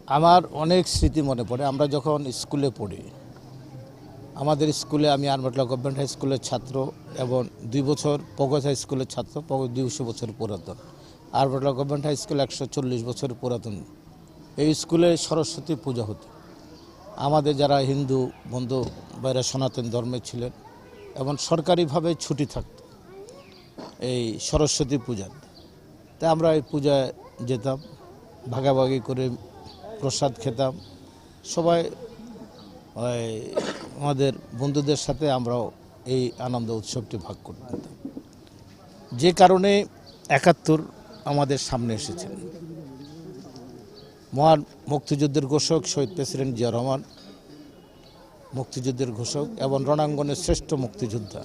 আমার অনেক স্মৃতি মনে পড়ে। আমরা যখন স্কুলে পড়ি, আমাদের স্কুলে আমি আরমাটলা গভর্নমেন্ট হাই স্কুলের ছাত্র এবং 2 বছর পগজ হাই স্কুলের ছাত্র। পগজ 200 বছর পুরাতন, আরমাটলা গভর্নমেন্ট হাই স্কুল 140 বছর পুরাতন। এই স্কুলে সরস্বতী পূজা হতো। আমাদের যারা হিন্দু বন্ধু বাইরে সনাতন ধর্মের ছিলেন এবং সরকারিভাবে ছুটি থাকতো এই সরস্বতী পূজার। তাই আমরা এই পূজায় যেতাম, ভাগাভাগি করে প্রসাদ খেতাম। সবাই আমাদের বন্ধুদের সাথে আমরাও এই আনন্দ উৎসবটি ভাগ করে নিতাম। যে কারণে 71 আমাদের সামনে এসেছেন। মহান মুক্তিযুদ্ধের ঘোষক শহীদ প্রেসিডেন্ট জিয়া রহমান, মুক্তিযুদ্ধের ঘোষক এবং রণাঙ্গনের শ্রেষ্ঠ মুক্তিযোদ্ধা।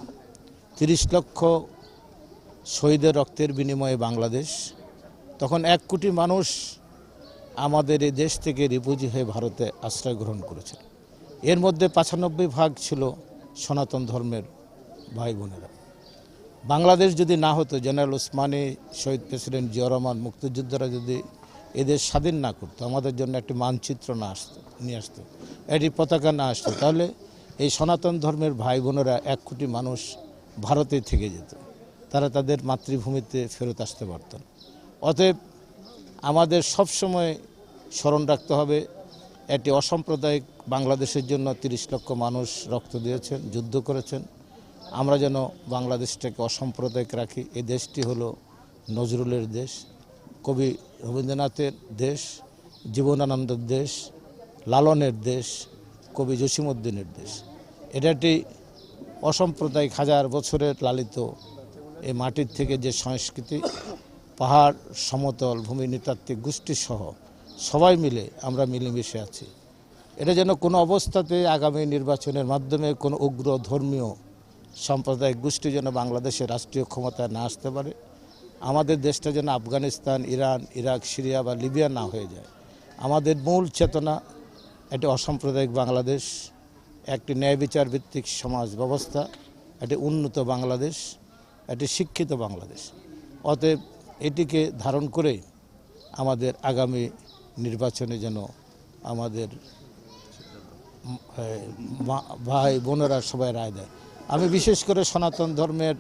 30 লক্ষ শহীদের রক্তের বিনিময়ে বাংলাদেশ। তখন 1 কোটি মানুষ আমাদের এই দেশ থেকে রিফিউজি হয়ে ভারতে আশ্রয় গ্রহণ করেছিল। এর মধ্যে 95% ছিল সনাতন ধর্মের ভাই বোনেরা। বাংলাদেশ যদি না হতো, জেনারেল ওসমানী, শহীদ প্রেসিডেন্ট জিয়া রহমান, মুক্তিযোদ্ধারা যদি এদের স্বাধীন না করতো, আমাদের জন্য একটি মানচিত্র নিয়ে আসতো, একটি পতাকা না আসতো, তাহলে এই সনাতন ধর্মের ভাই বোনেরা 1 কোটি মানুষ ভারতে থেকে যেত। তারা তাদের মাতৃভূমিতে ফেরত আসতে পারত না। অতএব আমাদের সবসময় স্মরণ রাখতে হবে, একটি অসাম্প্রদায়িক বাংলাদেশের জন্য 30 লক্ষ মানুষ রক্ত দিয়েছেন, যুদ্ধ করেছেন। আমরা যেন বাংলাদেশটাকে অসাম্প্রদায়িক রাখি। এই দেশটি হলো নজরুলের দেশ, কবি রবীন্দ্রনাথের দেশ, জীবনানন্দের দেশ, লালনের দেশ, কবি জসীমউদ্দিনের দেশ। এটা একটি অসাম্প্রদায়িক 1000 বছরের লালিত এই মাটির থেকে যে সংস্কৃতি, পাহাড়, সমতল ভূমি, নৃতাত্ত্বিক গোষ্ঠী সহ সবাই মিলে আমরা মিলেমিশে আছি। এটা যেন কোনো অবস্থাতে আগামী নির্বাচনের মাধ্যমে কোনো উগ্র ধর্মীয় সাম্প্রদায়িক গোষ্ঠী যেন বাংলাদেশের রাষ্ট্রীয় ক্ষমতায় না আসতে পারে। আমাদের দেশটা যেন আফগানিস্তান, ইরান, ইরাক, সিরিয়া বা লিবিয়া না হয়ে যায়। আমাদের মূল চেতনা একটি অসাম্প্রদায়িক বাংলাদেশ, একটি ন্যায় বিচার ভিত্তিক সমাজ ব্যবস্থা, একটি উন্নত বাংলাদেশ, একটি শিক্ষিত বাংলাদেশ। অতএব এটিকে ধারণ করে আমাদের আগামী নির্বাচনে যেন আমাদের ভাই বোনেরা সবাই রায় দেয়। আমি বিশেষ করে সনাতন ধর্মের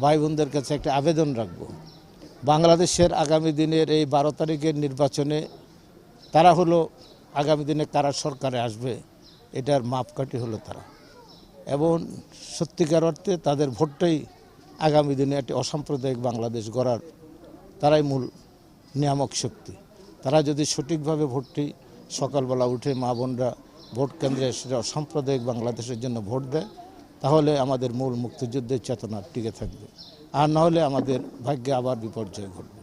ভাই বোনদের কাছে একটা আবেদন রাখব, বাংলাদেশের আগামী দিনের এই 12 তারিখের নির্বাচনে তারা হলো আগামী দিনে কারা সরকারে আসবে এটার মাপকাঠি হলো তারা, এবং সত্যিকার অর্থে তাদের ভোটটাই আগামী দিনে একটি অসাম্প্রদায়িক বাংলাদেশ গড়ার তারাই মূল নিয়ামক শক্তি। তারা যদি সঠিকভাবে ভোটটি সকালবেলা উঠে মা বোনরা ভোট কেন্দ্রে সেটা অসাম্প্রদায়িক বাংলাদেশের জন্য ভোট দেয়, তাহলে আমাদের মূল মুক্তিযুদ্ধের চেতনা টিকে থাকবে। আর না হলে আমাদের ভাগ্যে আবার বিপর্যয় ঘটবে।